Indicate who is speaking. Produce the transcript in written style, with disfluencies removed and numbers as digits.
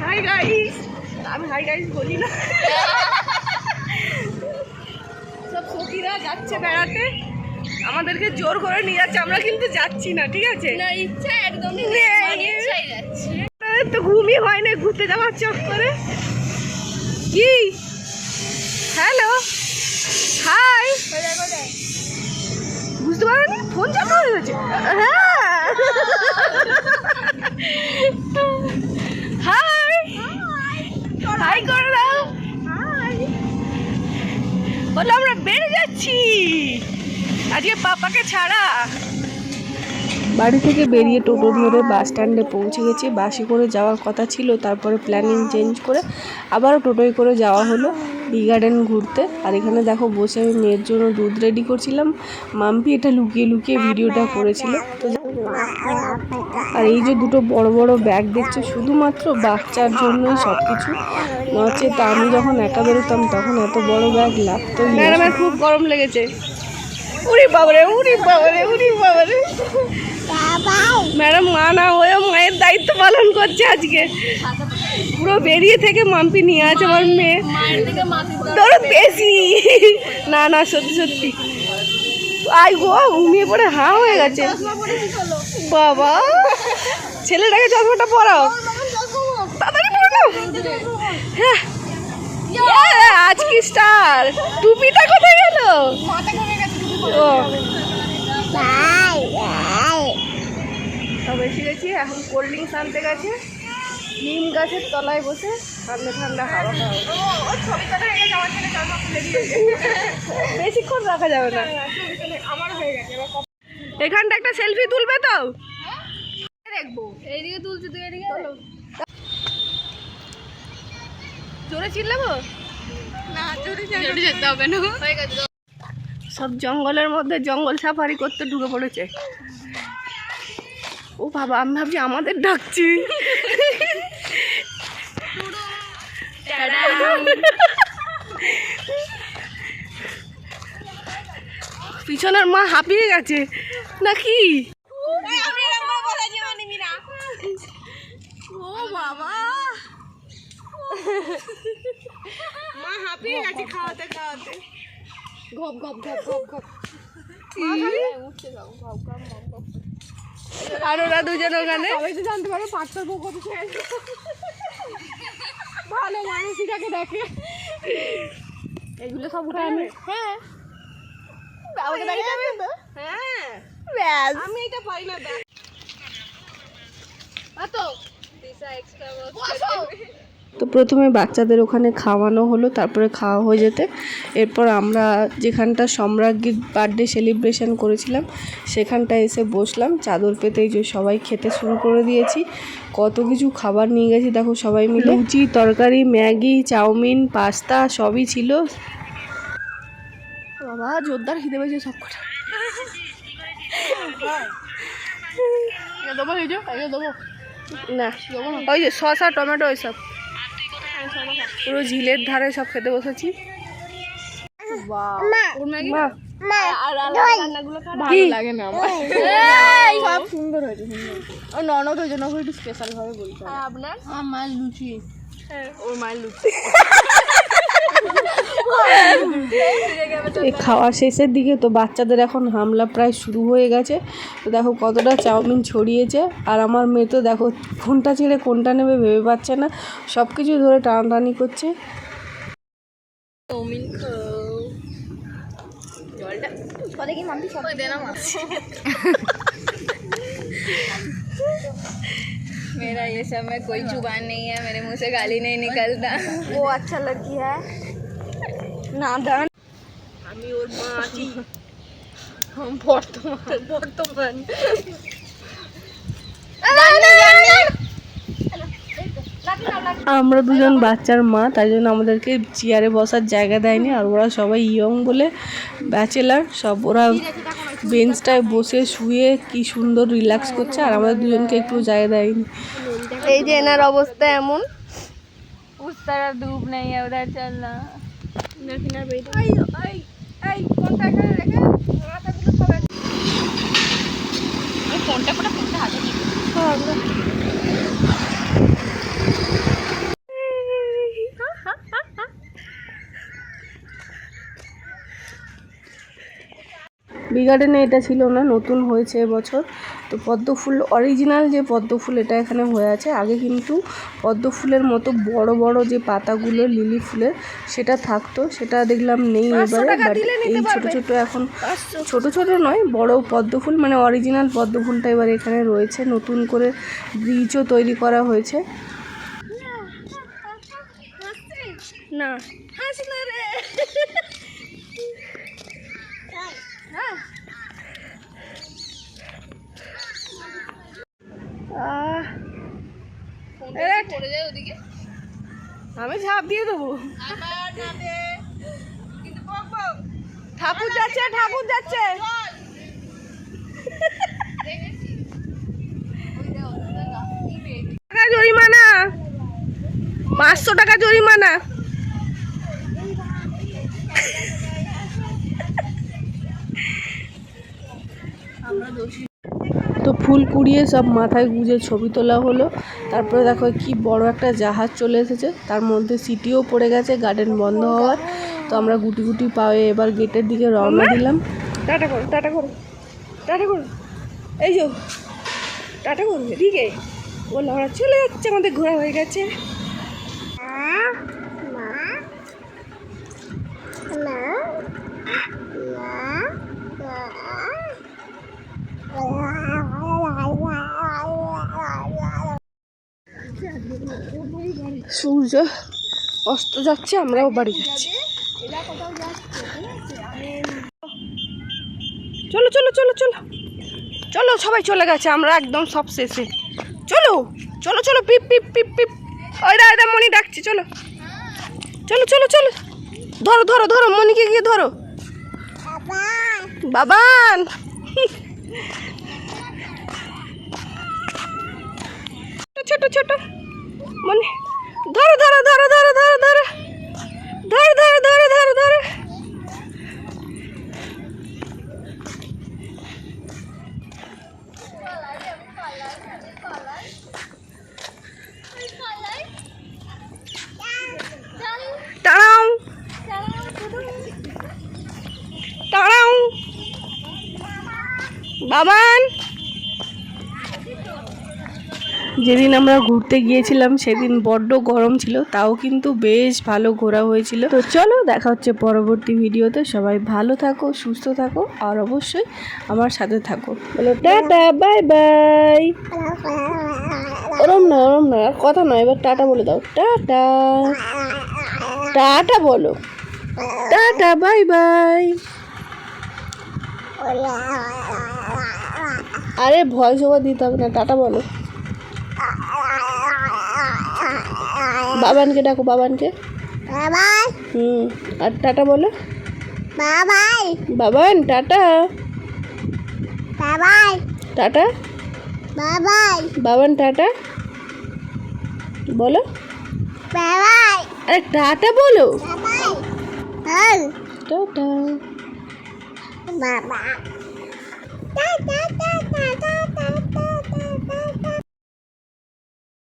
Speaker 1: Hi guys, আমি hi guys বলি না। সব সখীরা যাচ্ছে বেড়াতে, আমাদেরকে জোর করে নিয়ে যাচ্ছে, আমরা কিন্তু যাচ্ছি না, ঠিক আছে?
Speaker 2: না, ইচ্ছা একদম ইচ্ছাই যাচ্ছে।
Speaker 1: তো ঘুমই হয় না, ঘুরতে যাওয়ার চক্করে। কি হ্যালো হাই, বুঝতে পারোনি ফোন চালু হয়ে গেছে? হ্যাঁ হাই হাই করে দাও। বলো আমরা বেড়ে যাচ্ছি আজকে পাপাকে ছাড়া। বাড়ি থেকে বেরিয়ে টোটো ধরে বাস স্ট্যান্ডে পৌঁছে গেছি। বাসে করে যাওয়ার কথা ছিল, তারপরে প্ল্যানিং চেঞ্জ করে আবারও টোটোয় করে যাওয়া হলো টি গার্ডেন ঘুরতে। আর এখানে দেখো বসে আমি মেয়ের জন্য দুধ রেডি করছিলাম। মাম্পি এটা লুকিয়ে লুকিয়ে ভিডিওটা করেছিল। তো আর এই যে দুটো বড় বড় ব্যাগ দেখছো, শুধুমাত্র বাচ্চার জন্যই সব কিছু, হচ্ছে তো আমি যখন একা বেরোতাম তখন এত বড় ব্যাগ লাগতো। ম্যাডামের খুব গরম লেগেছে। উড়ি বাবারে উড়ি বাবারে উড়ি বাবারে, ম্যাডাম মা না হয়েও মায়ের দায়িত্ব পালন করছে আজকে। পুরো বেরিয়ে থেকে মাম্পি নিয়ে আছে আমার মেয়ে, ধরো বেশি না না সত্যি সত্যি। আই গো ঘুমিয়ে পড়ে হাঁ হয়ে গেছে। বাবা ছেলেটাকে চশমাটা পরাও, তাড়াতাড়ি পরাও। হ্যাঁ আজ কি স্টার, টুপিটা কোথায় গেল? ও সব এসে গেছি, এখন কোল্ড ড্রিঙ্কস আনতে গেছে নিম গাছের তলায় বসে ঠান্ডা ঠান্ডা হাওয়া খাওয়া। বেশিক্ষণ রাখা যাবে না। এখানটা একটা সেলফি তুলবে তো? দেখবো
Speaker 2: এইদিকে তুলছি, তুই এদিকে
Speaker 1: জোরে চিল্লাবো
Speaker 2: না, জোরে যেতে হবে না। হয়ে গেছে।
Speaker 1: সব জঙ্গলের মধ্যে জঙ্গল সাফারি করতে ঢুকে পড়েছে। ও বাবা আমি ভাবছি আমাদের ডাকছি। পিছনের মা হাঁপিয়ে গেছে নাকি? ও বাবা মা হাঁপিয়ে গেছে খাওয়াতে খাওয়াতে। ঘপ ঘপ ঘপ ঘপ ঘপ। আর ওরা দুজন ওখানে জানতে পারো পাঁচটার বউ কত ভালো মানুষটাকে দেখে। এগুলো সব উঠে আনে। হ্যাঁ আমি এটা পারি না। তো প্রথমে বাচ্চাদের ওখানে খাওয়ানো হলো, তারপরে খাওয়া হয়ে যেতে এরপর আমরা যেখানটা সম্রাজ্ঞীর বার্থডে সেলিব্রেশন করেছিলাম সেখানটায় এসে বসলাম। চাদর পেতেই যে সবাই খেতে শুরু করে দিয়েছি। কত কিছু খাবার নিয়ে গেছি দেখো সবাই মিলে, লুচি তরকারি ম্যাগি চাউমিন পাস্তা সবই ছিল। বাবা জোরদার খিদে পেয়েছে সব কটা। দেবো দেবো না, ওই যে শসা টমেটো ওইসব পুরো ঝিলের ধারে সব খেতে বসেছি। সব সুন্দর হয়েছে, ও ননদ ওই জন্য একটু স্পেশাল ভাবে বলতে হবে। আপনার মায়ের লুচি, ওর মায়ের লুচি। খাওয়া শেষের দিকে তো বাচ্চাদের এখন হামলা প্রায় শুরু হয়ে গেছে। তো দেখো কতটা চাউমিন ছড়িয়েছে, আর আমার মেয়ে তো দেখো কোনটা ছেড়ে কোনটা নেবে ভেবে পাচ্ছে না, সব কিছু ধরে টানাটানি করছে।
Speaker 2: मेरा ये समय कोई जुबान नहीं है, मेरे मुंह से गाली नहीं निकलता।
Speaker 1: वो अच्छा लड़की है নাদান। আমি ওর মা আছি বর্তমান। আমরা দুজন বাচ্চার মা, তাই জন্য আমাদেরকে চেয়ারে বসার জায়গা দেয়নি। আর ওরা সবাই ইয়ং বলে ব্যাচেলার সব, ওরা বেঞ্চটায় বসে শুয়ে কি সুন্দর রিল্যাক্স করছে, আর আমাদের দুজনকে একটু জায়গা দেয়নি। এই যে এনার অবস্থা এমন।
Speaker 2: उस तरफ धूप नहीं है, उधर चलना। ফোনটা পুরো ফোনটা হাতে নিয়ে
Speaker 1: গার্ডেনে এটা ছিল না, নতুন হয়েছে এবছর। তো পদ্ম ফুল অরিজিনাল যে পদ্ম ফুল এটা এখানে হয়ে আছে। আগে কিন্তু পদ্ম ফুলের মতো বড় বড় যে পাতাগুলো লিলি ফুলের সেটা থাকতো, সেটা দেখলাম নেই এবারে। বাট এই ছোট ছোট এখন ছোট ছোট নয় বড় পদ্ম ফুল মানে অরিজিনাল পদ্ম ফুলটা এবার এখানে রয়েছে। নতুন করে ব্রিজও তৈরি করা হয়েছে। না হাস না রে। আমি ঝাঁপ দিয়ে দেবো। ঠাকুর যাচ্ছে, ঠাকুর যাচ্ছে। টাকা জরিমানা, 500 টাকা জরিমানা। তো ফুল কুড়িয়ে সব মাথায় গুজে ছবি তোলা হলো। তারপরে দেখো কি বড় একটা জাহাজ চলে এসেছে, তার মধ্যে সিটিও পড়ে গেছে গার্ডেন বন্ধ হওয়ার। তো আমরা গুটি গুটি পায়ে এবার গেটের দিকে রওনা দিলাম। টাটা করো, টাটা করো, টাটা করো। এই যে টাটা করো, এদিকে বললো আমরা চলে যাচ্ছে, আমাদের ঘোরা হয়ে গেছে। সূর্য অস্ত যাচ্ছে, আমরাও বাড়ি যাচ্ছি। চলো চলো চলো চলো চলো, সবাই চলে গেছে, আমরা একদম সব শেষে। চলো চলো চলো, পিপ পিপ পিপ পিপ। ওই দা মনি ডাকছি, চলো চলো চলো চলো। ধরো ধরো ধরো, মনিকে গিয়ে ধরো। বাবান ছোট ছোট মনি, ধরো ধরো ধরো ধরো ধরো ধরো ধরো ধরো ধরো ধরো ধরো। টাড়াও টাড়াও বাবান। যেদিন আমরা ঘুরতে গিয়েছিলাম সেদিন বড্ড গরম ছিল, তাও কিন্তু বেশ ভালো ঘোরা হয়েছিল। তো চলো দেখা হচ্ছে পরবর্তী ভিডিওতে। সবাই ভালো থাকো, সুস্থ থাকো, আর অবশ্যই আমার সাথে থাকো। বলো টাটা, বাই বাই। ওরম না ওরম না, আর কথা নয়, এবার টাটা বলে দাও। টাটা টাটা বলো, টাটা বাই বাই। আরে ভয়েস ওভার দিতে হবে না, টাটা বলো। বাবানকে ডাকো, বাবানকে। আর টাটা বলো। Baban tata, tata Baban, tata বলো। আরে টাটা বলো। টাটা।